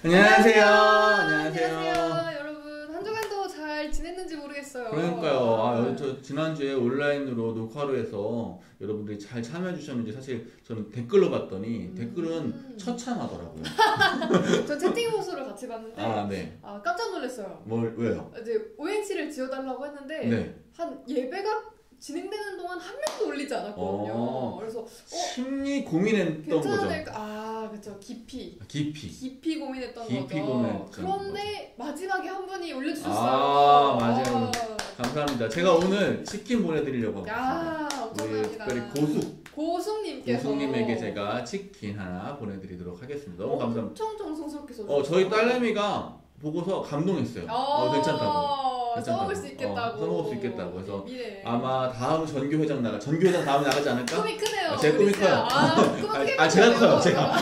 안녕하세요. 안녕하세요. 여러분 한 주간도 잘 지냈는지 모르겠어요. 그러니까요. 저 지난주에 온라인으로 녹화로 해서 여러분들이 잘 참여해 주셨는지 사실 저는 댓글로 봤더니 댓글은 처참하더라고요. 전 채팅 보수를 같이 봤는데 네. 깜짝 놀랐어요. 왜요? 이제 오행시를 지어달라고 했는데 네. 한 예배가 진행되는 동안 한 명도 올리지 않았거든요. 그래서 심리 고민했던 거죠. 그렇죠. 깊이 고민했던 고민했던 그런데 마지막에 한 분이 올려주셨어요. 맞아요. 감사합니다. 제가 오늘 치킨 보내드리려고 하고 엄청납니다. 특별히 고숙님에게 제가 치킨 하나 보내드리도록 하겠습니다. 너무 감사합니다. 엄청 정성스럽게 써주셨어요. 저희 딸내미가 보고서 감동했어요. 괜찮다고. 써먹을 수 있겠다고. 그래서 미래. 아마 다음 전교회장 다음에 나가지 않을까? 꿈이 크네요. 제 꿈이 커요. 제가 커요. 제가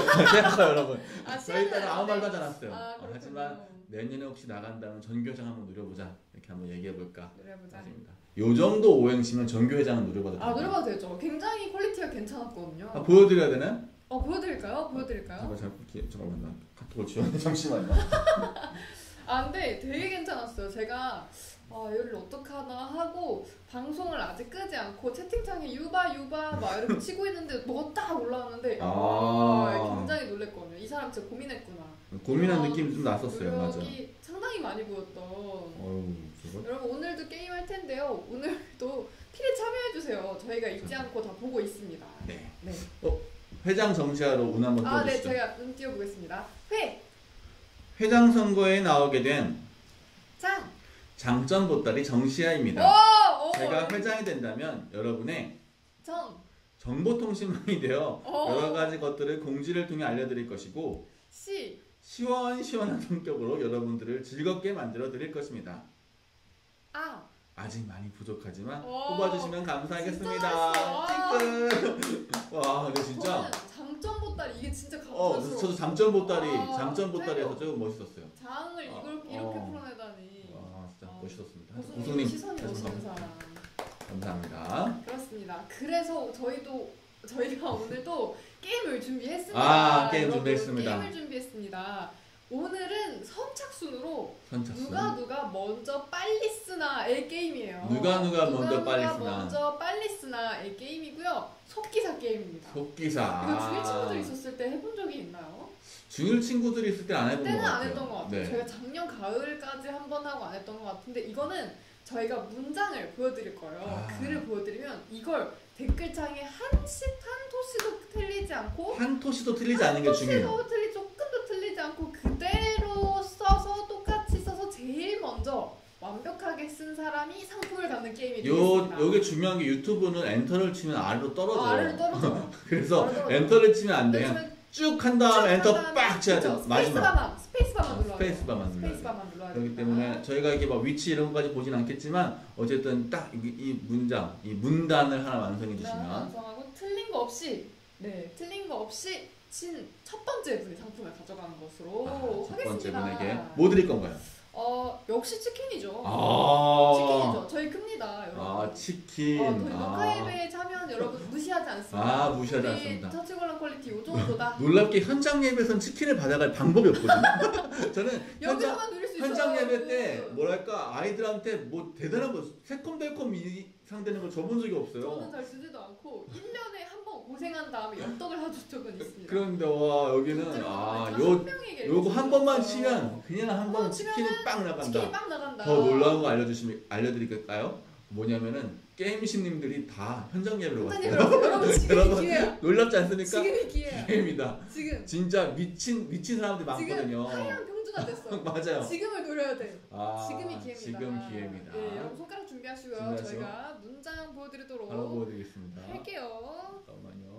커요, 여러분. 저희 딸은 아무 말도 하지 않았어요. 하지만 내년에 혹시 나간다면 전교회장 한번 노려보자. 이렇게 한번 얘기해볼까? 노려보자. 요 정도 오행시면 전교회장은 노려봐도 돼요. 노려봐도 되죠. 굉장히 퀄리티가 괜찮았거든요. 보여드려야 되나요? 보여드릴까요? 잠깐만, 나 카톡을 지웠네. 잠시만요. 근데 되게 괜찮았어요. 제가 얘를 어떡하나 하고 방송을 아직 끄지 않고 채팅창에 유바 막 이렇게 치고 있는데 뭐가 딱 올라왔는데 굉장히 놀랬거든요. 이 사람 진짜 고민했구나. 고민한 느낌이 좀 났었어요. 맞아. 노력이 상당히 많이 보였던. 여러분 오늘도 게임 할 텐데요. 오늘도 필히 참여해주세요. 저희가 잊지 않고 다 보고 있습니다. 네. 회장 정치하러 운 한번 띄워주시죠. 네, 제가 눈 띄워보겠습니다. 회장 선거에 나오게 된 장점 보따리 정시아입니다. 제가 회장이 된다면 여러분의 정보통신망이 되어 여러 가지 것들을 공지를 통해 알려드릴 것이고 시원시원한 성격으로 여러분들을 즐겁게 만들어 드릴 것입니다. 아직 많이 부족하지만 뽑아주시면 감사하겠습니다. 와, 근데 진짜 장점 보따리 이게 진짜 감사스러워. 저도 장점 보따리에서 조금 멋있었어요. 장을 이렇게 풀어내다니. 진짜 멋있었습니다. 고수님 시선이 멋있는 사람. 감사합니다. 그렇습니다. 그래서 저희가 오늘도 게임을 준비했습니다. 게임을 준비했습니다. 오늘은 선착순으로 누가 먼저 빨리 쓰나의 게임이에요. 누가 먼저 빨리 쓰나의 게임이고요. 속기사 게임입니다. 속기사. 이거 중일 친구들이 있었을 때 해본 적이 있나요? 중일 친구들이 있을 때 안 해본 것 같아요. 그때는 안 했던 것 같아요. 네. 저희가 작년 가을까지 한 번 하고 안 했던 것 같은데 이거는 저희가 문장을 보여드릴 거예요. 글을 보여드리면 이걸 댓글창에 한 토시도 틀리지 않고 한 토시도 틀리지 않는 게 중요해요. 조금도 틀리지 않고 그대로 써서 똑같이 써서 제일 먼저 완벽하게 쓴 사람이 상품을 받는 게임이 되겠습니다. 요게 중요한 게 유튜브는 엔터를 치면 아래로 떨어져요. 그래서 엔터를 치면 안 돼요. 쭉 한 다음에 엔터 빡 쳐야 돼요. 스페이스바만 눌러야 돼요. 그렇기 때문에 저희가 이게 막 위치 이런 것까지 보진 않겠지만 어쨌든 딱 이 문단을 하나 완성해 주시면 완성하고 틀린 거 없이 친 첫 번째 분이 상품을 가져가는 것으로 하겠습니다. 첫 번째 분에게 뭐 드릴 건가요? 역시 치킨이죠. 치킨이죠. 저희 큽니다, 여러분. 치킨. 저희 녹화예배에 참여한 여러분 무시하지 않습니다. 무시하지 않습니다. 터치걸랑 퀄리티 요 정도다. 놀랍게 현장 예배에서는 치킨을 받아갈 방법이 없거든요. 저는 여기서만 누릴 수 있어요. 현장 예배 때 아이들한테 뭐 대단한 거 새콤달콤 이상되는 걸 줘본 적이 없어요. 저는 잘 주지도 않고 1년에 한 번 고생한 다음에 엽떡을 사준 적은 있습니다. 그런데 여기는 요거 한 번만 치면 그냥 한 번 치킨이 빵 나간다. 더 놀라운 거 알려드릴까요? 뭐냐면은 게임신님들이 다 현장 예배로 왔어요. 여러분 지금이 기회야. 놀랍지 않습니까? 지금이 기회입니다. 지금 진짜 미친 사람들이 많거든요. 지금 하얀 평주가 됐어. 맞아요. 지금을 노려야 돼. 지금이 기회입니다. 지금 기회입니다. 네, 여러분 손가락 준비하시고요. 저희가 문장 보여드리도록 바로 보여드리겠습니다. 할게요. 잠깐만요.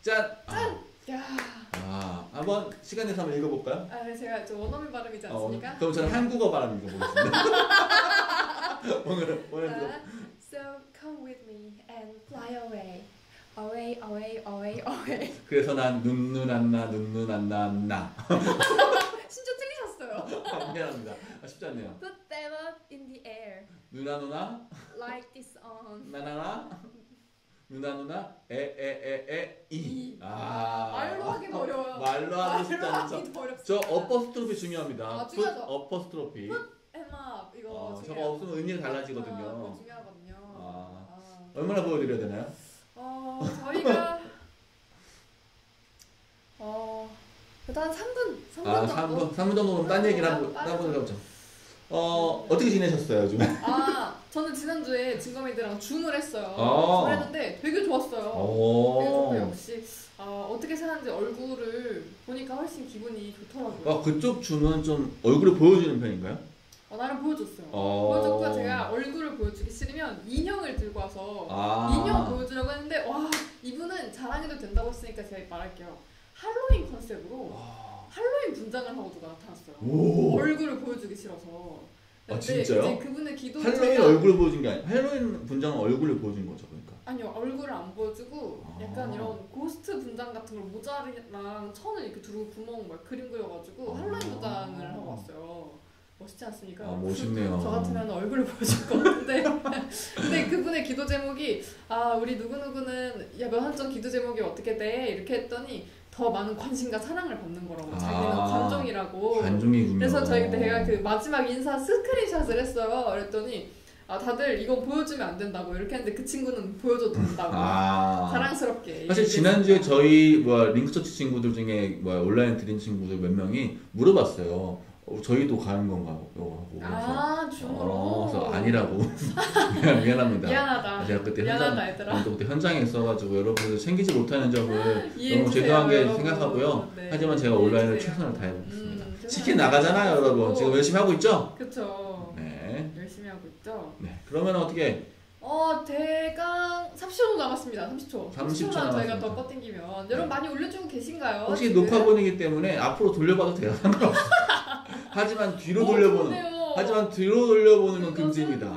짠! 한번 시간 내서 한번 읽어볼까요? 제가 원어민 발음이지 않습니까? 그럼 저는 한국어 발음 읽어보겠습니다. 오늘은 So come with me and fly away. Away. 그래서 난 눈눈 안나. 진짜 틀리셨어요. 미안합니다. 쉽지 않네요. Put them up in the air. 누나 Like this on. 나나나 누나 이. 말로 하기도 어려워요. 말로 하기 쉽지 않죠. 저 어퍼스트로피 중요합니다. 중요하죠. 어퍼스트로피. 엠마 이거 저거 없으면 의미가 달라지거든요. 그거 중요하거든요. 얼마나 보여드려야 되나요? 저희가 일단 3분 3분 정도면 딴 얘기를 한번 해보죠. 어떻게 지내셨어요 요즘에? 저는 지난주에 진검이들랑 줌을 했어요. 줌을 했는데 되게 좋았어요. 되게 좋고 역시 어떻게 사는지 얼굴을 보니까 훨씬 기분이 좋더라고요. 그쪽 줌은 좀 얼굴을 보여주는 편인가요? 나름 보여줬어요. 보여줬고 제가 얼굴을 보여주기 싫으면 인형을 들고 와서 인형 보여주려고 했는데 와 이분은 자랑해도 된다고 했으니까 제가 말할게요. 할로윈 컨셉으로 할로윈 분장을 하고 누가 나타났어요. 얼굴을 보여주기 싫어서. 진짜요? 이제 그분의 기도 할로윈 얼굴을 보여준 게 아니에요? 할로윈 분장은 얼굴을 보여준 거죠, 그러니까? 아니요, 얼굴을 안 보여주고 약간 이런 고스트 분장 같은 걸 모자리랑 천을 이렇게 두르고 구멍 막 그림 그려가지고 할로윈 분장을 하고 왔어요. 멋있지 않습니까? 멋있네요. 저 같으면 얼굴을 보여줄 것 같은데 근데 그분의 기도 제목이 우리 누구누구는 몇 한정 기도 제목이 어떻게 돼? 이렇게 했더니 더 많은 관심과 사랑을 받는 거라고. 자기는 관종이라고. 관종이군요. 그래서 제가 그 마지막 인사 스크린샷을 했어요. 그랬더니 다들 이거 보여주면 안 된다고 이렇게 했는데 그 친구는 보여줘도 된다고. 자랑스럽게. 사실 지난주에 저희 링크처치 친구들 중에 온라인 드림 친구들 몇 명이 물어봤어요. 저희도 가는 건가 하고. 줌으로. 그래서 아니라고. 미안합니다. 미안하다. 제가 그때 얘들아. 그때 현장에 있어가지고 여러분들 챙기지 못하는 점을 너무 죄송하게 생각하고요. 네. 하지만 제가 온라인을 최선을 다해보겠습니다. 치킨 나가잖아요, 여러분. 지금 열심히 하고 있죠? 그렇죠. 네. 열심히 하고 있죠. 네. 그러면 어떻게? 대강 30초 남았습니다. 30초만 저희가 더 버팅기면 여러분 많이 올려주고 계신가요? 혹시 녹화본이기 때문에 앞으로 돌려봐도 돼요. 상관없어요. 하지만 뒤로 돌려보는 건 금지입니다.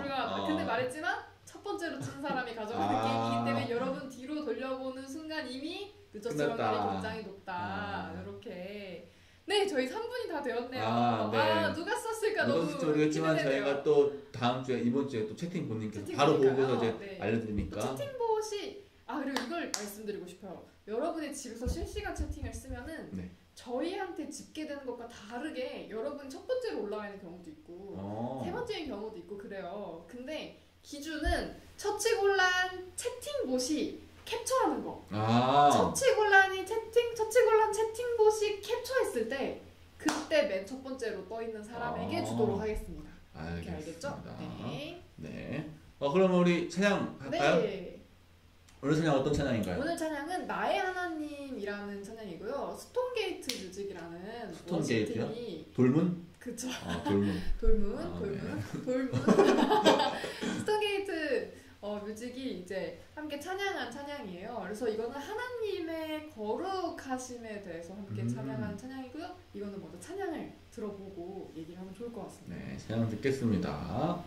근데 말했지만 첫 번째로 친 사람이 가져가는 게임이기 때문에 여러분 뒤로 돌려보는 순간 이미 늦었을 확률이 굉장히 높다. 이렇게. 네, 저희 3분이 다 되었네요. 네. 누가 썼을까 너무 모르겠지만 기대되네요. 저희가 또 다음 주에 이번 주에 또 채팅보님께서 바로 보고서 이제 알려드리니까. 채팅봇이 그리고 이걸 말씀드리고 싶어요. 여러분의 집에서 실시간 채팅을 쓰면은 저희한테 집계되는 것과 다르게 여러분이 첫 번째로 올라와 있는 경우도 있고 세 번째인 경우도 있고 그래요. 근데 기준은 처치곤란 채팅봇이 캡처하는 거. 처치곤란 채팅봇이 캡처했을 때 그때 맨 첫 번째로 떠 있는 사람에게 주도록 하겠습니다. 이렇게 알겠죠? 네. 그럼 우리 찬양 할까요? 네. 오늘 찬양 어떤 찬양인가요? 오늘 찬양은 나의 하나님이라는 찬양이고요. 스톤게이트 뮤직이라는 스톤게이트요? 돌문? 그쵸. 돌문. 돌문. 스톤게이트 뮤직이 이제 함께 찬양한 찬양이에요. 그래서 이거는 하나님의 거룩하심에 대해서 함께 찬양한 찬양이고요. 이거는 먼저 찬양을 들어보고 얘기를 하면 좋을 것 같습니다. 네, 찬양 듣겠습니다.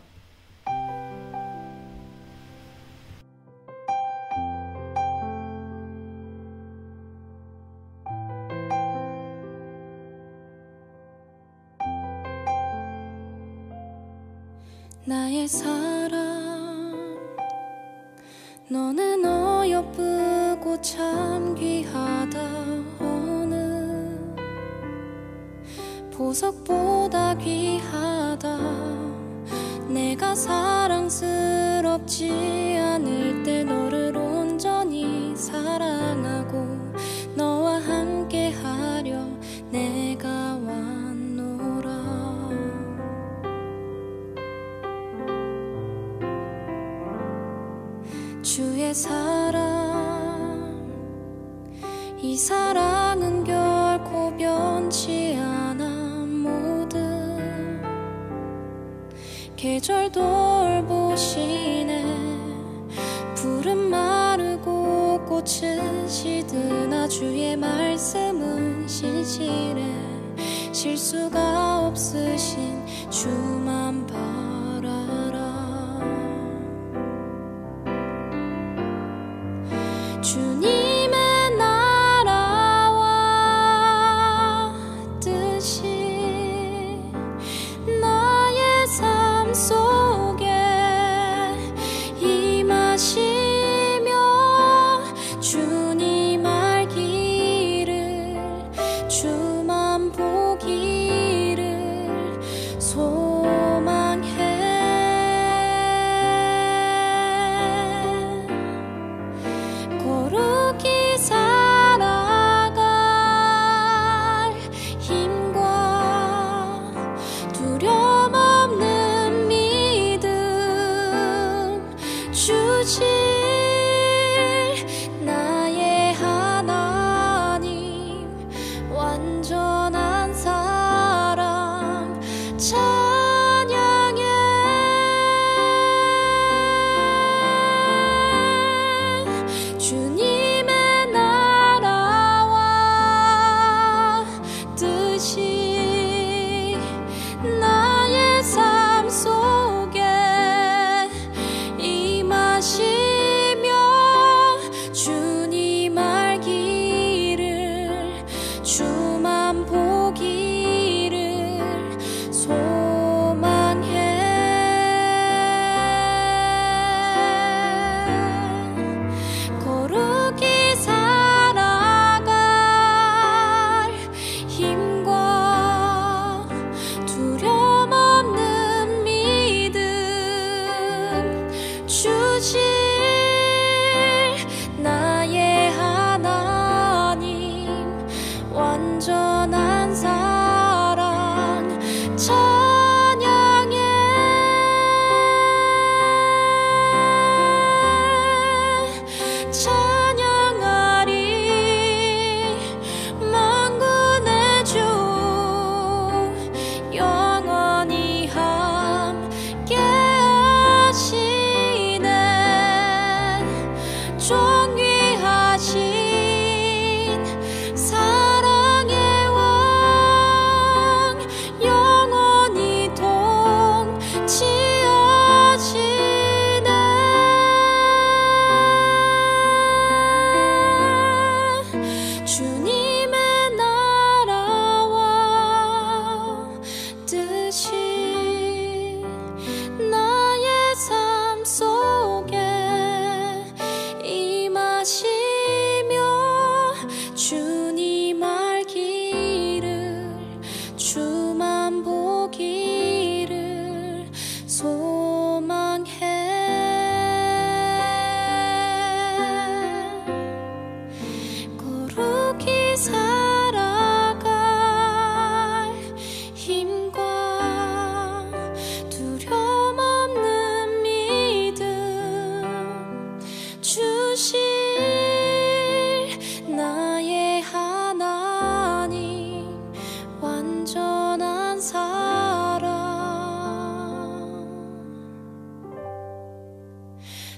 나의 사랑 너는 어여쁘고 참 귀하다 어느 보석보다 귀하다 내가 사랑스럽지 않을 때 너를 온전히 사랑하고 너와 함께하려 내가 왔노라 주의 사랑 이 사랑은 결코 변치 않아 모든 계절 돌보시네 푸른 마르고 꽃은 시드나 주의 말씀은 신실해 실수가 없으신 주만 바라라 주님의 나라와 뜻이 나의 삶 속에 임하시며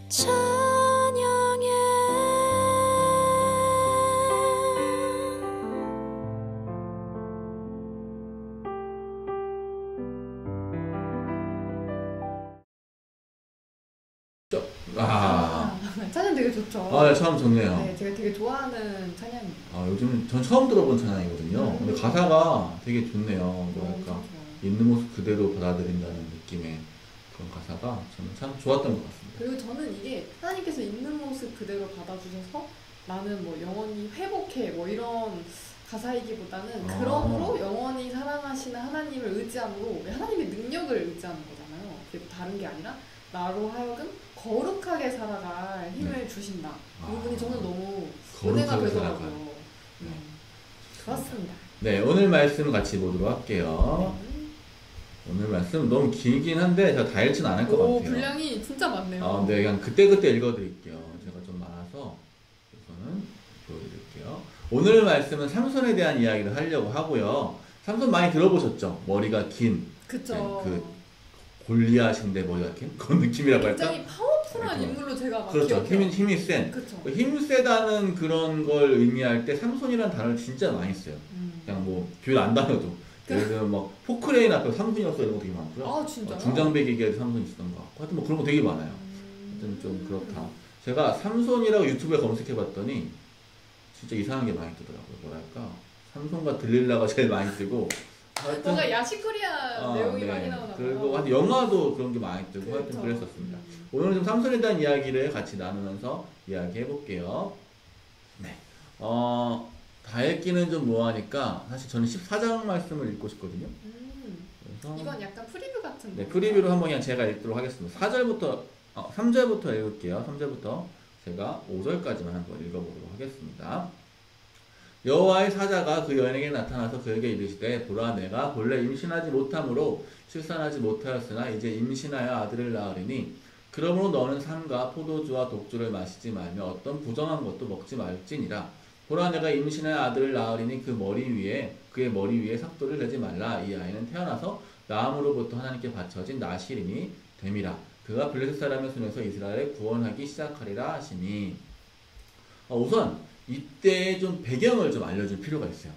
찬양해 찬양 되게 좋죠. 아, 네, 참 좋네요. 네, 제가 되게 좋아하는 찬양이에요. 아, 요즘 전 처음 들어본 찬양이거든요. 근데 가사가 되게 좋네요. 뭐랄까 있는 모습 그대로 받아들인다는 느낌의 그런 가사가 저는 참 좋았던 것 같습니다. 그리고 저는 이게 하나님께서 있는 모습 그대로 받아주셔서 나는 뭐 영원히 회복해 뭐 이런 가사이기보다는 그러므로 영원히 사랑하시는 하나님을 의지함으로 하나님의 능력을 의지하는 거잖아요. 그게 다른 게 아니라 나로 하여금 거룩하게 살아갈 힘을 주신다. 이 부분이 저는 너무 은혜가 되더라고요. 좋았습니다. 네, 오늘 말씀 같이 보도록 할게요. 오늘 말씀 너무 길긴 한데 제가 다 읽지는 않을 것 같아요. 분량이 진짜 많네요. 네, 그냥 그때그때 읽어드릴게요. 제가 좀 많아서 우선은 보여드릴게요. 오늘 말씀은 삼손에 대한 이야기를 하려고 하고요. 삼손 많이 들어보셨죠? 머리가 긴. 그쵸. 네, 그 골리앗인데 머리가 긴? 그런 느낌이라고 할까? 굉장히 파워풀한 인물로 제가 막 그렇죠. 기억해요. 힘이 센. 그쵸. 힘 세다는 그런 걸 의미할 때 삼손이라는 단어를 진짜 많이 써요. 그냥 뭐 교회 안 다녀도. 예를 들면 막 포크레인 앞에 삼손이었어 이런 거 되게 많고요. 아 진짜요? 중장비 기계에도 삼손이 있었던 것 같고 하여튼 뭐 그런 거 되게 많아요. 하여튼 좀 그렇다. 제가 삼손이라고 유튜브에 검색해봤더니 진짜 이상한 게 많이 뜨더라고요. 뭐랄까 삼손과 들릴라가 제일 많이 뜨고 뭔가 야시코리아 내용이 네. 많이 나오나 봐요. 그리고 한 영화도 그런 게 많이 뜨고 그렇죠. 하여튼 그랬었습니다. 오늘은 좀 삼손에 대한 이야기를 같이 나누면서 이야기해볼게요. 네. 다 읽기는 좀 뭐하니까 사실 저는 14장 말씀을 읽고 싶거든요. 그래서 이건 약간 프리뷰 같은 네, 프리뷰로 한번 그냥 제가 읽도록 하겠습니다. 3절부터 읽을게요. 3절부터 제가 5절까지만 한번 읽어보도록 하겠습니다. 여호와의 사자가 그 여인에게 나타나서 그에게 이르시되 보라 내가 본래 임신하지 못함으로 출산하지 못하였으나 이제 임신하여 아들을 낳으리니 그러므로 너는 삼가 포도주와 독주를 마시지 말며 어떤 부정한 것도 먹지 말지니라. 보라 내가 임신하여 아들을 낳으리니 그의 머리 위에 삭도를 대지 말라. 이 아이는 태어나서 나음으로부터 하나님께 바쳐진 나실이니 됨이라. 그가 블레셋 사람의 손에서 이스라엘을 구원하기 시작하리라 하시니. 우선 이때의 좀 배경을 좀 알려줄 필요가 있어요.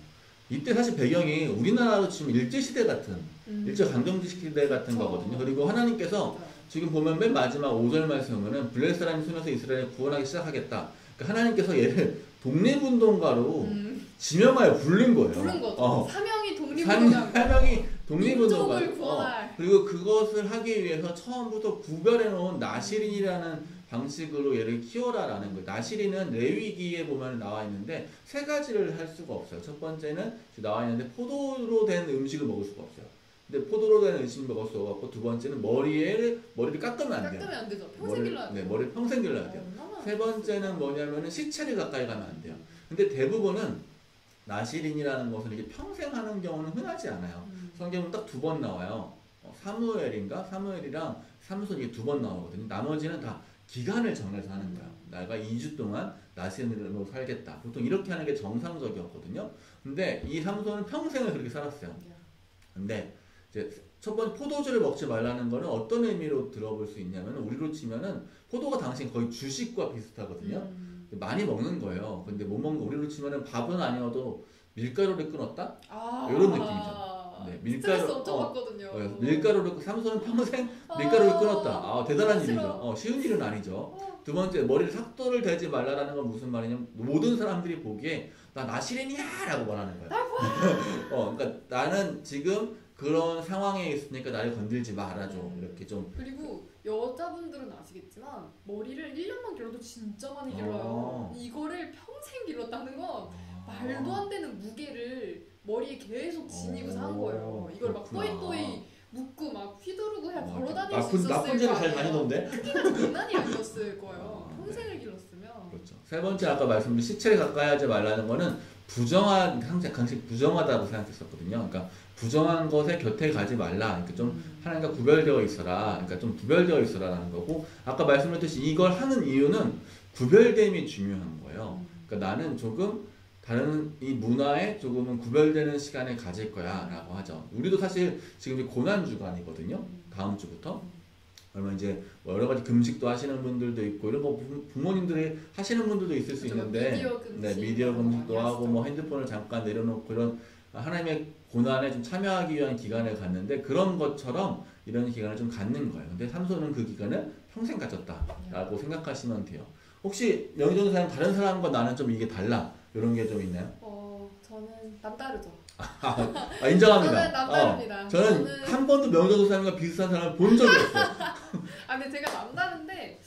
이때 사실 배경이 우리나라로 치면 일제시대 같은 일제강점기 시대 같은 거거든요. 그리고 하나님께서 지금 보면 맨 마지막 5절 말씀은 블레셋 사람의 손에서 이스라엘을 구원하기 시작하겠다. 그러니까 하나님께서 얘를 독립운동가로 지명하여 부른 거예요. 부른 거죠. 사명이 독립운동가. 사명이 독립운동가. 민족을 구원할. 그리고 그것을 하기 위해서 처음부터 구별해 놓은 나실인이라는 방식으로 얘를 키워라라는 거예요. 나실인은 레위기에 보면 나와 있는데 세 가지를 할 수가 없어요. 첫 번째는 나와 있는데 포도로 된 음식을 먹을 수가 없어요. 근데 포도로 된 음식을 먹을 수가 없고 두 번째는 머리를 깎으면 안 돼요. 깎으면 안 되죠. 평생 길러야 돼요. 네, 머리를 평생 길러야 돼요. 세 번째는 뭐냐면은 시체를 가까이 가면 안 돼요. 근데 대부분은 나실인이라는 것을 이게 평생 하는 경우는 흔하지 않아요. 성경은 딱 2번 나와요. 사무엘이랑 삼손이 2번 나오거든요. 나머지는 다 기간을 정해서 하는 거야. 내가 2주 동안 나실인으로 살겠다. 보통 이렇게 하는 게 정상적이었거든요. 근데 이 삼손은 평생을 그렇게 살았어요. 근데 이제 첫 번째 포도주를 먹지 말라는 거는 어떤 의미로 들어볼 수 있냐면 우리로 치면은 포도가 당시 거의 주식과 비슷하거든요. 많이 먹는 거예요. 근데 못 먹는 거 우리로 치면은 밥은 아니어도 밀가루를 끊었다? 이런 느낌이죠. 네, 스트레스 엄청 받거든요. 밀가루를 삼손은 평생 밀가루를 끊었다. 대단한 일이죠. 쉬운 일은 아니죠. 두 번째 머리를 삭도를 대지 말라라는 건 무슨 말이냐면 모든 사람들이 보기에 나 나실인이야 라고 말하는 거야. 그러니까 나는 지금 그런 상황에 있으니까 나를 건들지 말아줘. 이렇게 좀. 그리고 여자분들은 아시겠지만 머리를 1년만 길러도 진짜 많이 길러요. 이거를 평생 길렀다는 건 말도 안 되는 무게를 머리에 계속 지니고서 한 거예요. 이걸 막 또이또이 묶고 막 휘두르고 그냥 걸어다닐 수 있었을 나쁜 데를 잘 다니던데? 크기가 장난이 아니었을 거예요. 평생을 길렀으면. 그렇죠. 세 번째 아까 말씀드린 시체를 가까이 하지 말라는 거는 부정한 항상 부정하다고 생각했었거든요. 그러니까 부정한 것에 곁에 가지 말라. 그러니까 좀 하나님과 구별되어 있어라. 그러니까 좀 구별되어 있어라라는 거고 아까 말씀드렸듯이 이걸 하는 이유는 구별됨이 중요한 거예요. 그러니까 나는 조금 다른 이 문화에 조금은 구별되는 시간을 가질 거야 라고 하죠. 우리도 사실 지금 고난 주간이거든요. 다음 주부터. 그러면 이제 뭐 여러 가지 금식도 하시는 분들도 있고 이런 거 부모님들이 하시는 분들도 있을 수 있는데 미디어 금식, 네, 미디어 금식도 하고 뭐 핸드폰을 잠깐 내려놓고 이런 하나님의 고난에 좀 참여하기 위한 기간을 갖는데 그런 것처럼 이런 기간을 좀 갖는 거예요. 근데 삼손은 그 기간을 평생 가졌다라고 생각하시면 돼요. 혹시 명전사님 다른 사람과 나는 좀 이게 달라 이런 게 좀 있나요? 저는 남다르죠. 인정합니다. 저는 남다릅니다. 저는 한 번도 명전사님과 비슷한 사람을 본 적이 없어요. 근데 제가 남다른데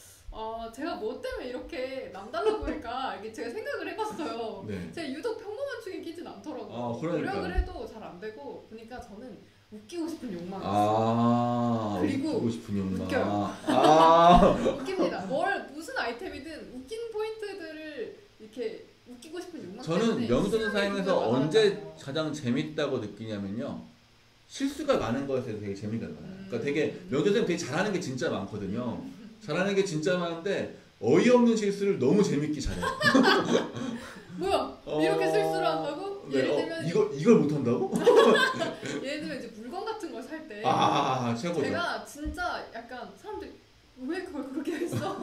제가 뭐 때문에 이렇게 남달라 보일까 이게 제가 생각을 해봤어요. 네. 제가 유독 평범한 축에 끼진 않더라고요. 그러니까. 노력을 해도 잘 안 되고 보니까 저는 웃기고 싶은 욕망이 있어요. 그리고 웃기고 싶은 욕망. 웃겨요. 웃깁니다. 무슨 아이템이든 웃긴 포인트들을 이렇게 웃기고 싶은 욕망 때문에 저는 명전사님에서 언제 가장 재밌다고 느끼냐면요. 실수가 많은 것에 되게 재미가 나요. 그러니까 되게 명전사님 되게 잘하는 게 진짜 많거든요. 잘하는 게 진짜 많은데 어이없는 실수를 너무 재밌게 잘해요. 뭐야? 이렇게 실수를 한다고? 네, 예를 들면 이걸 못한다고? 예를 들면 이제 물건 같은 걸 살 때 최고죠. 제가 진짜 약간 사람들이 왜 그걸 그렇게 했어?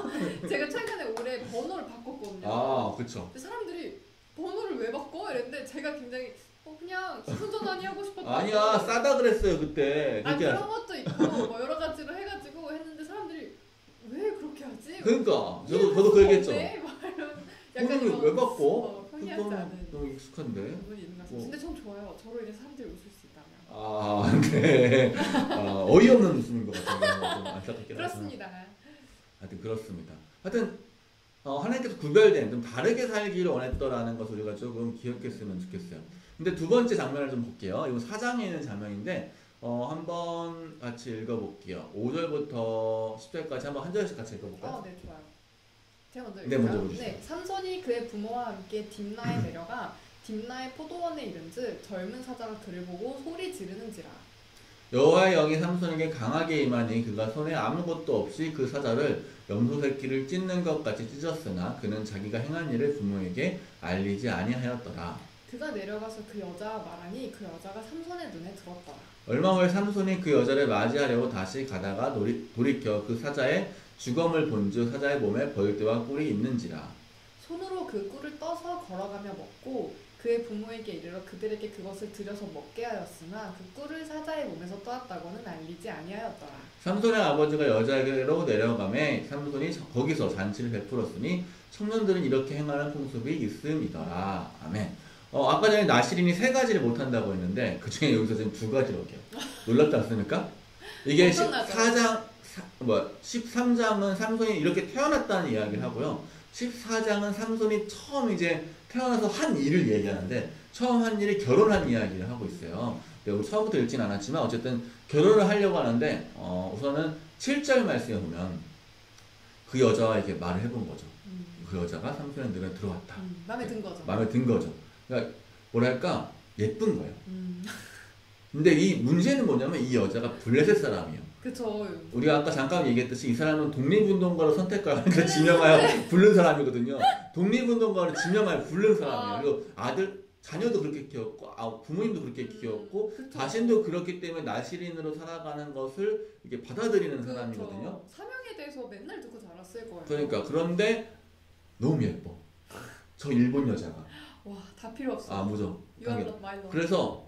제가 최근에 올해 번호를 바꿨거든요. 그쵸. 사람들이 번호를 왜 바꿔? 이랬는데 제가 굉장히 그냥 휴대전화니 하고 싶었다. 아니야, 싸다 그랬어요 그때. 그런 것도 있고 뭐 여러 가지로 해가지고 했는데 사람들이 왜 그렇게 하지? 그러니까 저도 그 얘기했죠. 약간 번호를 왜 바꿔? 편리하지 않은 너무 익숙한데. 부분이 있는 것 같아요. 근데 전 좋아요. 저로 인해 사람들이 웃을 수 네. 있다면. 어이없는 웃음인 것 같아요. 좀 안타깝긴 그렇습니다. 하여튼 그렇습니다. 하여튼 하나님께서 구별된 좀 다르게 살기를 원했더라는 것을 우리가 조금 기억했으면 좋겠어요. 근데 두 번째 장면을 좀 볼게요. 이거 4장에 있는 장면인데 한번 같이 읽어볼게요. 5절부터 10절까지 한번 한 절씩 같이 읽어볼까요? 네, 좋아요. 제가 먼저 네, 먼저 보여주세요. 네, 삼손이 그의 부모와 함께 딥나에 내려가 딥나의 포도원에 이른즉 젊은 사자가 그를 보고 소리 지르는지라. 여호와의 영이 삼손에게 강하게 임하니 그가 손에 아무것도 없이 그 사자를 염소 새끼를 찢는 것 같이 찢었으나 그는 자기가 행한 일을 부모에게 알리지 아니하였더라. 그가 내려가서 그 여자와 말하니 그 여자가 삼손의 눈에 들었더라. 얼마 후에 삼손이 그 여자를 맞이하려고 다시 가다가 돌이켜 그 사자의 주검을 본즉 사자의 몸에 벌떼와 꿀이 있는지라. 손으로 그 꿀을 떠서 걸어가며 먹고 그의 부모에게 이르러 그들에게 그것을 들여서 먹게 하였으나 그 꿀을 사자의 몸에서 떠왔다고는 알리지 아니하였더라. 삼손의 아버지가 여자에게로 내려가매 삼손이 거기서 잔치를 베풀었으니 청년들은 이렇게 행하는風습이 있음이더라. 아멘. 아까 전에 나시린이 3가지를 못한다고 했는데 그 중에 여기서 지금 2가지로 할게요. 놀랍지 않습니까? 이게 13장은 삼손이 이렇게 태어났다는 이야기를 하고요. 14장은 삼손이 처음 이제 태어나서 한 일을 얘기하는데 처음 한 일이 결혼한 이야기를 하고 있어요. 우리 처음부터 읽진 않았지만 어쨌든 결혼을 하려고 하는데 우선은 7절 말씀에 보면 그 여자와 이렇게 말을 해본 거죠. 그 여자가 삼손의 눈에 들어왔다. 마음에 든 거죠. 마음에 든 거죠. 그러니까 뭐랄까 예쁜 거예요. 근데 이 문제는 뭐냐면 이 여자가 블레셋 사람이에요. 그쵸. 우리가 아까 잠깐 얘기했듯이 이 사람은 독립운동가로 선택을 하면서 지명하여 부른 사람이거든요. 독립운동가로 지명하여 부른 사람이에요. 그리고 자녀도 그렇게 키웠고 부모님도 그렇게 키웠고 그쵸. 자신도 그렇기 때문에 나시린으로 살아가는 것을 이렇게 받아들이는 사람이거든요. 사명에 대해서 맨날 듣고 자랐을 거예요. 그러니까 그런데 너무 예뻐. 저 일본 여자가. 와, 다 필요 없어. 무죠. You 그래서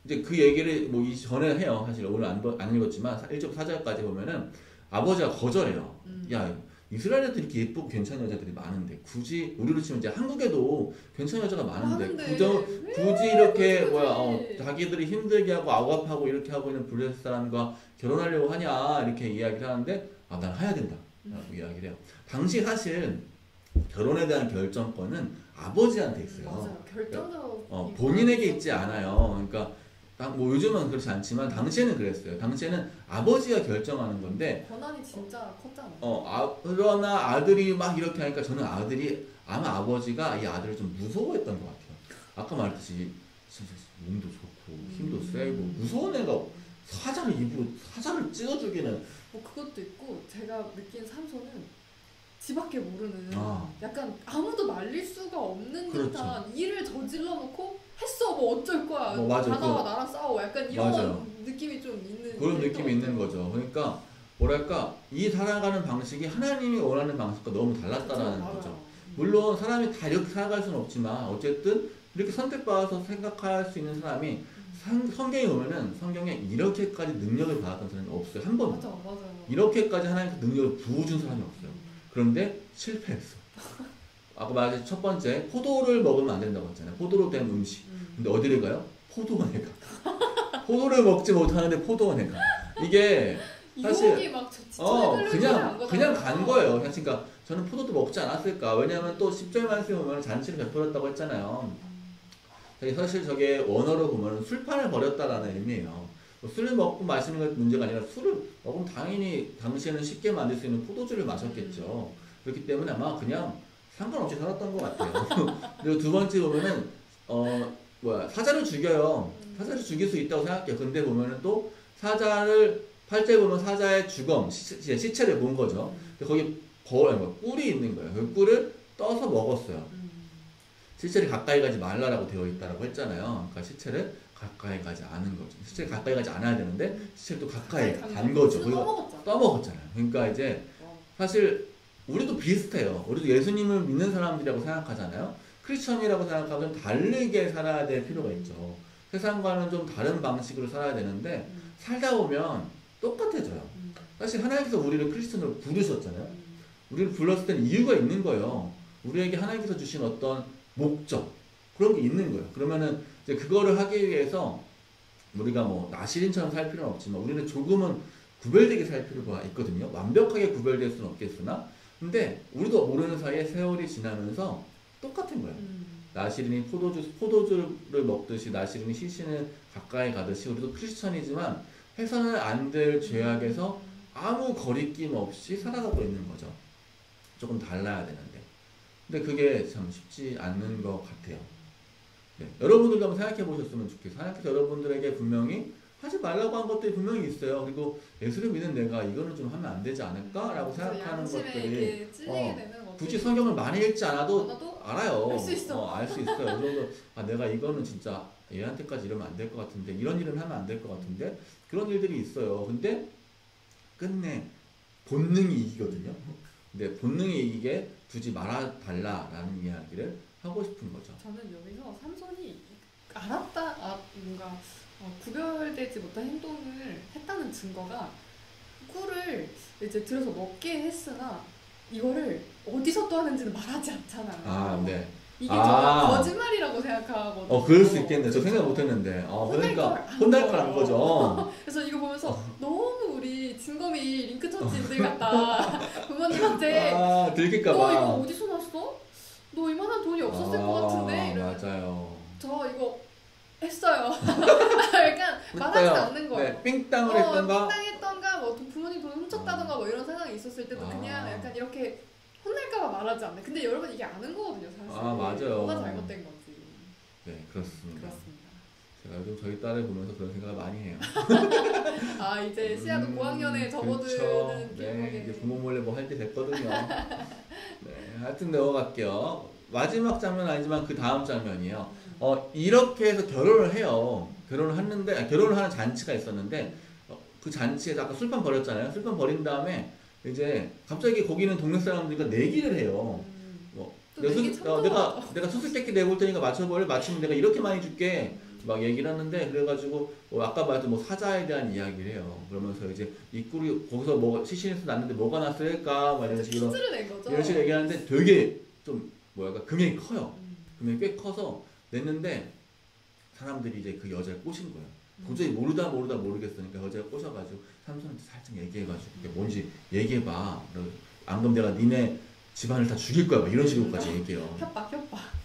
이제 그 얘기를 뭐 이전에 해요. 사실 오늘 안 읽었지만 1절 4절까지 보면은 아버지가 거절해요. 야, 이스라엘 애들 이렇게 예쁘고 괜찮은 여자들이 많은데 굳이 우리로 치면 이제 한국에도 괜찮은 여자가 많은데 굳이 이렇게 자기들이 힘들게 하고 억압하고 이렇게 하고 있는 블레셋 사람과 결혼하려고 하냐 이렇게 이야기를 하는데 난 해야 된다 라고 이야기를 해요. 당시 사실 결혼에 대한 결정권은 아버지한테 있어요. 맞아요. 결정적 본인에게 있지 않아요. 그러니까 뭐 요즘은 그렇지 않지만 당시에는 그랬어요. 당시에는 아버지가 결정하는 건데 권한이 진짜 컸잖아요. 그러나 아들이 막 이렇게 하니까 저는 아마 아버지가 이 아들을 좀 무서워했던 것 같아요. 아까 말했듯이 진짜 몸도 좋고 힘도 세고 무서운 애가 사자를 찢어 죽이는. 그것도 있고 제가 느낀 삼손은 지밖에 모르는 약간 아무도 말릴 수가 없는 그렇죠. 듯한 일을 저질러 놓고 했어 뭐 어쩔 거야 맞아, 다나와 나랑 싸워 약간 이런 맞아요. 느낌이 좀 있는 그런 느낌이 있는 거죠. 그러니까 뭐랄까 이 살아가는 방식이 하나님이 원하는 방식과 너무 달랐다라는 거죠. 물론 사람이 다 이렇게 살아갈 수는 없지만 어쨌든 이렇게 선택받아서 생각할 수 있는 사람이 성경에 보면은 성경에 이렇게까지 능력을 받았던 사람이 없어요. 한 번도. 맞아. 이렇게까지 하나님께서 능력을 부어준 사람이 없어요. 그런데 실패했어. 아까 말했듯이 첫 번째 포도를 먹으면 안 된다고 했잖아요. 포도로 된 음식. 근데 어디를 가요? 포도원에 가. 포도를 먹지 못하는데 포도원에 가. 이게 사실 그냥 간 거예요. 그러니까 저는 포도도 먹지 않았을까. 왜냐하면 또 10절 말씀에 보면 잔치를 베풀었다고 했잖아요. 사실 저게 원어로 보면 술판을 벌였다라는 의미예요. 술을 먹고 마시는 게 문제가 아니라 술을 먹으면 당연히 당시에는 쉽게 만들 수 있는 포도주를 마셨겠죠. 그렇기 때문에 아마 그냥 상관없이 살았던 것 같아요. 그리고 두 번째 보면은 사자를 죽여요. 사자를 죽일 수 있다고 생각해요. 근데 보면은 또 사자를 8절 보면 사자의 주검 시체를 본 거죠. 거기 꿀이 있는 거예요. 그 꿀을 떠서 먹었어요. 시체를 가까이 가지 말라라고 되어 있다라고 했잖아요. 그러니까 시체를 가까이 가지 않은 거죠. 시체를 가까이 가지 않아야 되는데 시체를 또 가까이 간 거죠. 떠먹었잖아요. 그러니까 이제 사실 우리도 비슷해요. 우리도 예수님을 믿는 사람들이라고 생각하잖아요. 크리스천이라고 생각하면 다르게 살아야 될 필요가 있죠. 세상과는 좀 다른 방식으로 살아야 되는데 살다 보면 똑같아져요. 사실 하나님께서 우리를 크리스천으로 부르셨잖아요. 우리를 불렀을 때는 이유가 있는 거예요. 우리에게 하나님께서 주신 어떤 목적 그런 게 있는 거예요. 그러면은 이제 그거를 하기 위해서 우리가 뭐 나시린처럼 살 필요는 없지만 우리는 조금은 구별되게 살 필요가 있거든요. 완벽하게 구별될 수는 없겠으나 근데 우리도 모르는 사이에 세월이 지나면서 똑같은 거예요. 나시린이 포도주를 먹듯이 나시린이 시신을 가까이 가듯이 우리도 크리스천이지만 해서는 안 될 죄악에서 아무 거리낌 없이 살아가고 있는 거죠. 조금 달라야 되는데. 근데 그게 참 쉽지 않는 것 같아요. 네. 여러분들도 한번 생각해 보셨으면 좋겠어요. 하나님께서 여러분들에게 분명히 하지 말라고 한 것들이 분명히 있어요. 그리고 예수를 믿는 내가 이거는 좀 하면 안 되지 않을까라고 생각하는 것들이 굳이 성경을 많이 읽지 않아도 알아요. 알 수 있어요. 그 정도 내가 이거는 진짜 얘한테까지 이러면 안 될 것 같은데 이런 일은 하면 안 될 것 같은데 그런 일들이 있어요. 근데 끝내 본능이 이기거든요. 근데 본능이 이기게 두지 말아달라라는 이야기를 하고 싶은 거죠. 저는 여기서 삼손이 뭔가 구별되지 못한 행동을 했다는 증거가 꿀을 이제 들어서 먹게 했으나 이거를 어디서 또 하는지는 말하지 않잖아요. 네. 이게 거짓말이라고 생각하거든요. 그럴 수 있겠네. 저 생각 못했는데. 그러니까 혼날 걸 안 거죠. 그래서 이거 보면서 너무 우리 진검이 링크처치인들 같다. 부모님한테 들킬까봐. 너 이거 어디서 났어? 너 이만한 돈이 없었을 것 같은데. 맞아요. 저 이거 했어요. 약간 말하지 않는 거예요. 네, 삥땅을 했던가. 삥땅했던가, 뭐 부모님 돈 훔쳤다던가 뭐 이런 상황이 있었을 때도 그냥 약간 이렇게 혼날까봐 말하지 않네. 근데 여러분 이게 아는 거거든요, 사실. 맞아요. 뭐가 잘못된 건지. 네, 그렇습니다. 제가 요즘 저희 딸을 보면서 그런 생각을 많이 해요. 이제 시아도 고학년에 접어드는 네, 이제 부모 몰래 뭐 할 때 됐거든요. 네, 하여튼 넘어갈게요. 마지막 장면 아니지만 그 다음 장면이에요. 이렇게 해서 결혼을 해요. 결혼을 하는 잔치가 있었는데 그 잔치에서 아까 술판 버렸잖아요. 술판 버린 다음에 이제 갑자기 거기는 동네 사람들과 내기를 해요. 내가 수수께끼 내볼 테니까 맞추면 내가 이렇게 많이 줄게. 막 얘기를 하는데 그래가지고 아까 말했던 사자에 대한 이야기를 해요. 그러면서 이제 이 꿀이 거기서 시신에서 났는데 뭐가 났을까? 막 이런 식으로 이런 식으로 얘기하는데 되게 좀 금액이 커요. 금액이 꽤 커서 냈는데 사람들이 이제 그 여자를 꼬신 거예요. 도저히 모르겠으니까 여자가 꼬셔가지고 삼손한테 살짝 얘기해가지고 이게 뭔지 얘기해봐. 안 그러면 내가 니네 집안을 다 죽일 거야. 막 이런 식으로까지 얘기해요.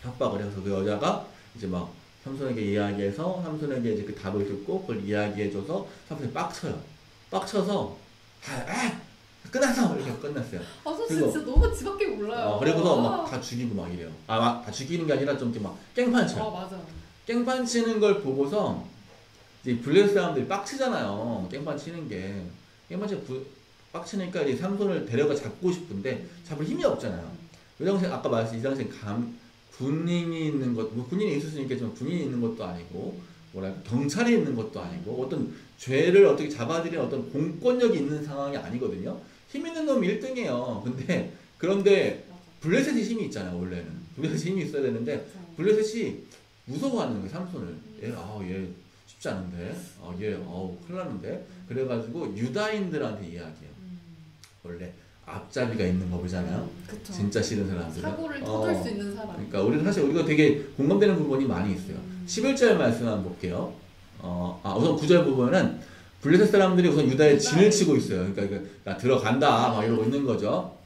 협박을 해서 그 여자가 이제 막 삼손에게 이야기해서 삼손에게 이제 그 답을 듣고 그걸 이야기해줘서 삼손이 빡쳐서 끝났어! 이렇게 끝났어요. 진짜 너무 지밖에 몰라요. 그리고서 막 다 죽이고 막 이래요. 다 죽이는 게 아니라 좀 이렇게 막 깽판 쳐요. 맞아. 깽판 치는 걸 보고서 이제 블레스 사람들이 빡치잖아요. 깽판 치는 게. 깽판 치고 빡치니까 이제 삼손을 데려가 잡고 싶은데 잡을 힘이 없잖아요. 이 당시에 아까 말했듯이 이 당시에 군인이 있는 것, 군인이 있을 수 있겠지만 군인이 있는 것도 아니고 뭐랄까 경찰이 있는 것도 아니고 어떤 죄를 어떻게 잡아들이는 어떤 공권력이 있는 상황이 아니거든요. 힘 있는 놈이 1등이에요. 그런데 블레셋이 힘이 있잖아요. 원래는 블레셋이 힘이 있어야 되는데 블레셋이 무서워하는 거예요. 삼손을. 얘 쉽지 않은데, 얘 큰일 났는데. 그래가지고 유다인들한테 이야기해요. 원래 앞잡이가 있는 법이잖아요. 진짜 싫은 사람들은 사고를 터질 수 있는 사람. 그러니까 우리는 사실 우리가 되게 공감되는 부분이 많이 있어요. 11절 말씀 한번 볼게요. 우선 9절 부분은 블레셋 사람들이 우선 유다에 진을 치고 있어요. 그러니까 나 들어간다 막 이러고 있는 거죠.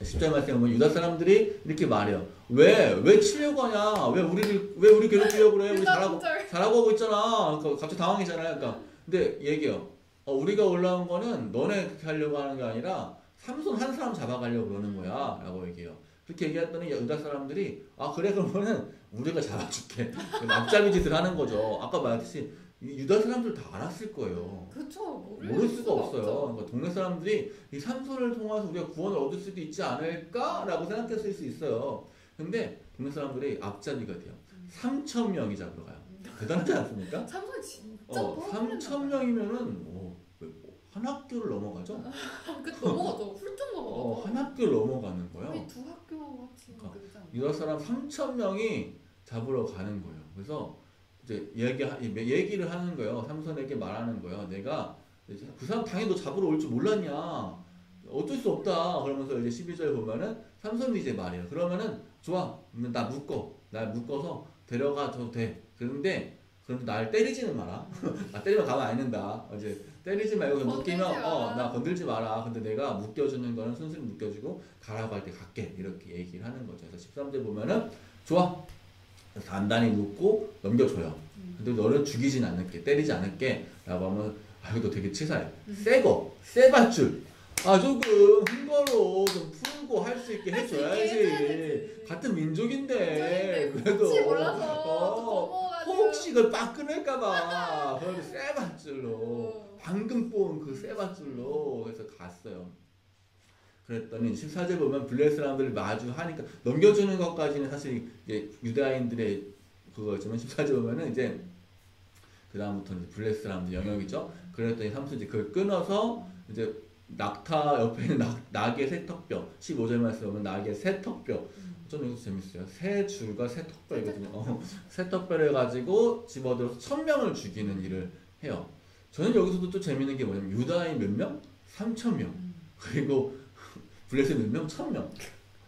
10절 말씀에 보면 유다 사람들이 이렇게 말해요. 왜 치려고 하냐? 왜 우리 괴롭히려고 그래? 우리 잘하고 하고 있잖아. 그러니까 갑자기 당황이잖아요. 그러니까 근데 얘기해요. 우리가 올라온 거는 너네 그렇게 하려고 하는 게 아니라 삼손 한 사람 잡아가려고 그러는 거야 라고 얘기해요. 그렇게 얘기했더니 유다 사람들이 그래 그러면은 우리가 잡아줄게. 앞잡이 짓을 하는 거죠. 아까 말했듯이 유다 사람들 다 알았을 거예요. 그렇죠. 모를 수가 없어요. 그러니까 동네 사람들이 이 삼손을 통해서 우리가 구원을 얻을 수도 있지 않을까라고 생각했을 수 있어요. 근데 동네 사람들이 앞잡이가 돼요. 3,000명이 잡으러 가요. 대단하지 않습니까? 삼손 진짜 3,000명이면은 한 학교를 넘어가죠? 넘어가죠. 훌쩍 넘어가죠. 한 학교를 넘어가는 거예요. 거의 두 학교 같이. 유다 사람 3,000명이 잡으러 가는 거예요. 그래서 이제 얘기를 하는 거예요. 삼손에게 말하는 거예요. 내가 그 사람 당연히 너 잡으러 올 줄 몰랐냐? 어쩔 수 없다. 그러면서 이제 12절 보면은 삼손이 이제 말해요. 그러면은 좋아. 날 묶어서 데려가도 돼. 그런데 날 때리지는 마라. 나 때리면 가만 안 있는다. 이제 때리지 말고 묶이면 나 건들지 마라. 근데 내가 묶여주는 거는 순순히 묶여주고 가라고 할 때 갈게. 이렇게 얘기를 하는 거죠. 그래서 13절 보면은 좋아. 단단히 묶고 넘겨줘요. 근데 너를 죽이진 않을게. 때리지 않을게. 라고 하면 이것도 되게 치사해. 새 밧줄. 조금 흥거로 좀 풀고 할 수 있게 해줘야지. 같은 민족인데 그래도 혹시 몰라서 혹시 그걸 빡 끊을까봐 그래서 새 밧줄로 방금 뽑은 그 새 밧줄로 해서 갔어요. 그랬더니 14절 보면 블레셋 사람들을 마주하니까 넘겨주는 것까지는 사실 이제 유다인들의 그거였지만 14절 보면은 이제 그 다음부터는 블레셋 사람들 영역이죠. 그랬더니 삼손이 그걸 끊어서 이제 낙타 옆에 있는 낙의 세턱뼈 15절 말씀 보면 낙의 세턱뼈 저는 이것도 재밌어요. 새 줄과 새 턱뼈이거든요. 새 턱뼈를 가지고 집어들어서 1,000명을 죽이는 일을 해요. 저는 여기서도 또 재밌는 게 뭐냐면 유다인 몇 명? 3,000명. 그리고 블레셋 몇 명? 1,000명.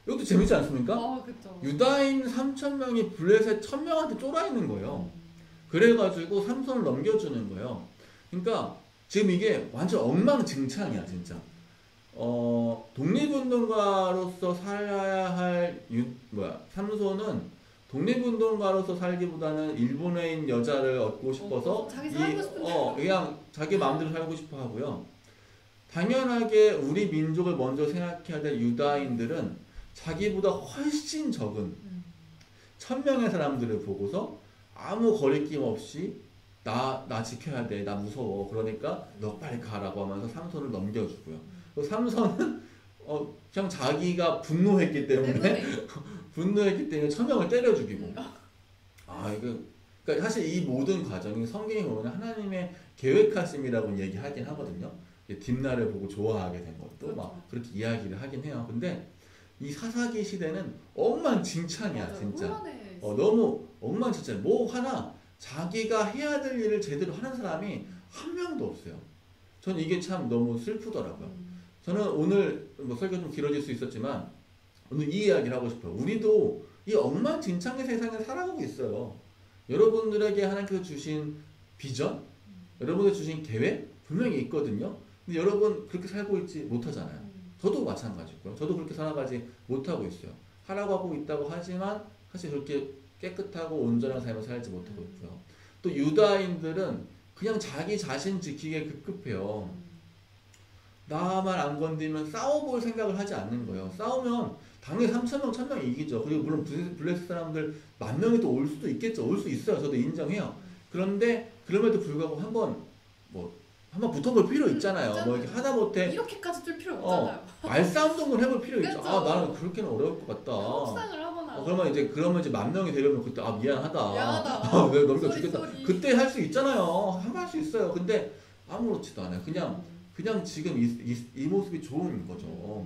이것도 재밌지 않습니까? 그쵸. 유다인 3,000명이 블레셋 1,000명한테 쫄아있는 거예요. 그래가지고 삼손을 넘겨주는 거예요. 그러니까 지금 이게 완전 엉망진창이야 진짜. 독립운동가로서 살아야 할 삼손은 독립운동가로서 살기보다는 일본인 여자를 얻고 싶어서 그냥 자기 마음대로 살고 싶어 하고요. 당연하게 우리 민족을 먼저 생각해야 될 유다인들은 자기보다 훨씬 적은 1,000명의 사람들을 보고서 아무 거리낌 없이 나 지켜야 돼. 나 무서워. 그러니까 너 빨리 가라고 하면서 삼손을 넘겨주고요. 삼손은 그냥 자기가 분노했기 때문에 1,000명을 때려 죽이고. 그러니까 사실 이 모든 과정이 성경에 보면 하나님의 계획하심이라고 얘기하긴 하거든요. 딥나를 보고 좋아하게 된 것도 막 그렇게 이야기를 하긴 해요. 근데 이 사사기 시대는 엉망진창이야 진짜. 너무 엉망진창. 뭐 하나 자기가 해야 될 일을 제대로 하는 사람이 한 명도 없어요. 저는 이게 참 너무 슬프더라고요. 저는 오늘 설교 좀 길어질 수 있었지만 오늘 이 이야기를 하고 싶어요. 우리도 이 엉망진창의 세상에 살아가고 있어요. 여러분들에게 하나님께서 주신 비전, 여러분에게 주신 계획 분명히 있거든요. 근데 여러분 그렇게 살고 있지 못하잖아요. 저도 마찬가지고요. 저도 그렇게 살아가지 못하고 있어요. 하라고 하고 있다고 하지만 사실 그렇게 깨끗하고 온전한 삶을 살지 못하고 있고요. 또 유다인들은 그냥 자기 자신 지키기에 급급해요. 나만 안 건드리면 싸워볼 생각을 하지 않는 거예요. 싸우면 당연히 3,000명, 1,000명이 이기죠. 그리고 물론 블레셋 사람들 10,000명이 또 올 수도 있겠죠. 올 수 있어요. 저도 인정해요. 그런데 그럼에도 불구하고 한번 붙어볼 필요 있잖아요. 이렇게 하다못해 이렇게까지 뛸 필요 없잖아요. 말싸움도 한번 해볼 필요 있죠. 그렇죠. 나는 그렇게는 어려울 것 같다. 협상을 하거나 많아. 그러면 이제 10,000명이 되려면 그때 미안하다. 미안하다. 내가 넘겨 쏘리, 주겠다. 쏘리. 그때 할 수 있잖아요. 한번 할 수 있어요. 근데 아무렇지도 않아요. 그냥 지금 이 모습이 좋은 거죠.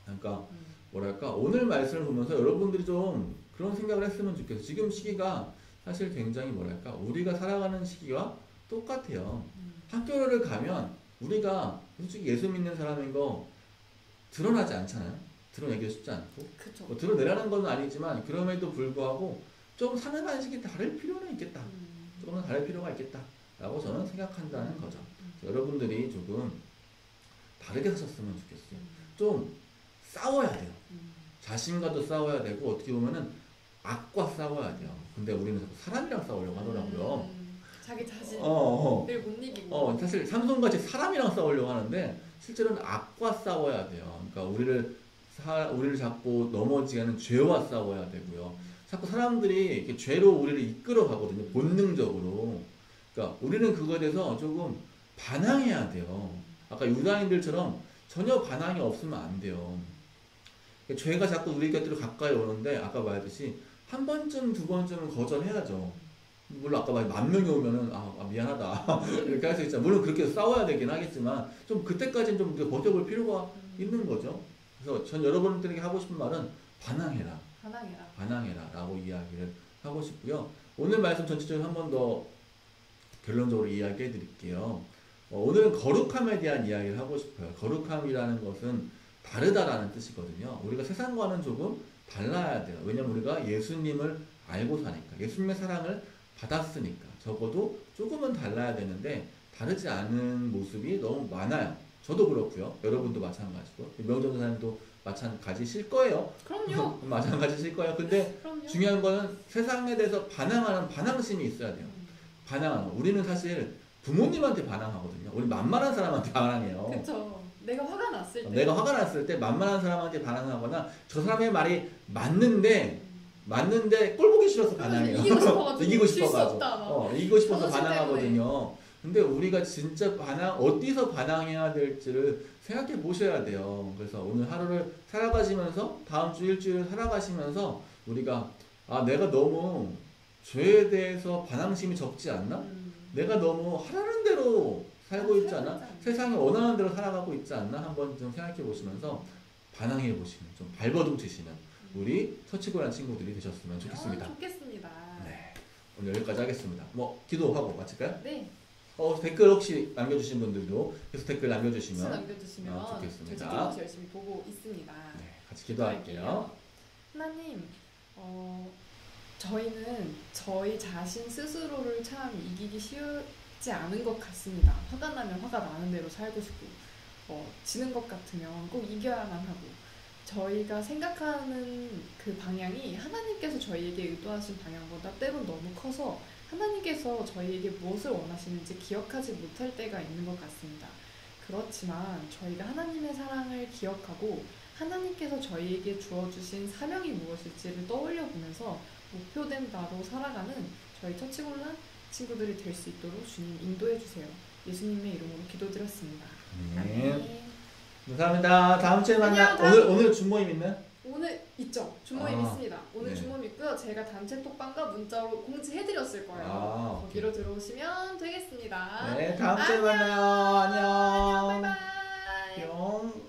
그러니까 뭐랄까 오늘 말씀을 보면서 여러분들이 좀 그런 생각을 했으면 좋겠어요. 지금 시기가 사실 굉장히 뭐랄까 우리가 살아가는 시기와 똑같아요. 학교를 가면 우리가 솔직히 예수 믿는 사람인 거 드러나지 않잖아요. 드러내기도 쉽지 않고 뭐 드러내라는 건 아니지만 그럼에도 불구하고 좀 사는 방식이 다를 필요는 있겠다. 조금은 다를 필요가 있겠다 라고 저는 생각한다는 거죠. 여러분들이 조금 다르게 사셨으면 좋겠어요. 좀 싸워야 돼요. 자신과도 싸워야 되고 어떻게 보면은 악과 싸워야 돼요. 근데 우리는 자꾸 사람이랑 싸우려고 하더라고요. 자기 자신을 못 이기고. 사실 삼손같이 사람이랑 싸우려고 하는데 실제로는 악과 싸워야 돼요. 그러니까 우리를 자꾸 넘어지게 하는 죄와 싸워야 되고요. 자꾸 사람들이 이렇게 죄로 우리를 이끌어 가거든요. 본능적으로. 그러니까 우리는 그거에 대해서 조금 반항해야 돼요. 아까 유다인들처럼 전혀 반항이 없으면 안 돼요. 죄가 자꾸 우리 곁으로 가까이 오는데 아까 말했듯이 한 번쯤 두 번쯤은 거절해야죠. 물론 아까 10,000명이 오면은 미안하다 이렇게 할 수 있잖아요. 물론 그렇게 싸워야 되긴 하겠지만 좀 그때까지는 좀 우리가 버텨볼 필요가 있는 거죠. 그래서 전 여러분들에게 하고 싶은 말은 반항해라 라고 이야기를 하고 싶고요. 오늘 말씀 전체적으로 한 번 더 결론적으로 이야기해 드릴게요. 오늘은 거룩함에 대한 이야기를 하고 싶어요. 거룩함이라는 것은 다르다라는 뜻이거든요. 우리가 세상과는 조금 달라야 돼요. 왜냐면 우리가 예수님을 알고 사니까, 예수님의 사랑을 받았으니까 적어도 조금은 달라야 되는데 다르지 않은 모습이 너무 많아요. 저도 그렇고요. 여러분도 마찬가지고 명전도사님도 마찬가지실 거예요. 그럼요. 마찬가지실 거예요. 근데 그럼요. 중요한 거는 세상에 대해서 반항하는 반항심이 있어야 돼요. 반항하는 거. 우리는 사실 부모님한테 반항하거든요. 우리 만만한 사람한테 반항해요. 그렇죠. 내가 화가 났을 때 만만한 사람한테 반항하거나 저 사람의 말이 맞는데 꼴 보기 싫어서 반항해요. 이기고 싶어서 반항하거든요. 근데 우리가 진짜 어디서 반항해야 될지를 생각해 보셔야 돼요. 그래서 오늘 하루를 살아가시면서 다음 주 일주일을 살아가시면서 우리가 내가 너무 죄에 대해서 반항심이 적지 않나? 내가 너무 하라는 대로 살고 있지 않아? 세상이 원하는 대로 살아가고 있지 않나? 한번 좀 생각해 보시면서 반항해 보시는, 좀 발버둥 치시는 우리 서치고란 친구들이 되셨으면 좋겠습니다. 좋겠습니다. 네, 오늘 여기까지 하겠습니다. 기도하고 마칠까요? 네. 댓글 혹시 남겨주신 분들도 계속 댓글 남겨주시면 좋겠습니다. 저희 열심히 보고 있습니다. 네, 같이 기도할게요. 하나님, 저희는 저희 자신 스스로를 참 이기기 쉽지 않은 것 같습니다. 화가 나면 화가 나는 대로 살고 싶고, 지는 것 같으면 꼭 이겨야만 하고, 저희가 생각하는 그 방향이 하나님께서 저희에게 의도하신 방향보다 때론 너무 커서 하나님께서 저희에게 무엇을 원하시는지 기억하지 못할 때가 있는 것 같습니다. 그렇지만 저희가 하나님의 사랑을 기억하고 하나님께서 저희에게 주어주신 사명이 무엇일지를 떠올려 보면서 목표된 바로 살아가는 저희 처치곤란 친구들이 될 수 있도록 주님 인도해 주세요. 예수님의 이름으로 기도드렸습니다. 아멘. 감사합니다. 다음 주에 만나. 오늘 준모임 있나요? 오늘 있죠. 준모임 있습니다. 오늘 준모임 있고요. 제가 단체 톡방과 문자로 공지해드렸을 거예요. 거기로 들어오시면 되겠습니다. 네, 다음 주에 만나요. 안녕. 바이바이. 뿅.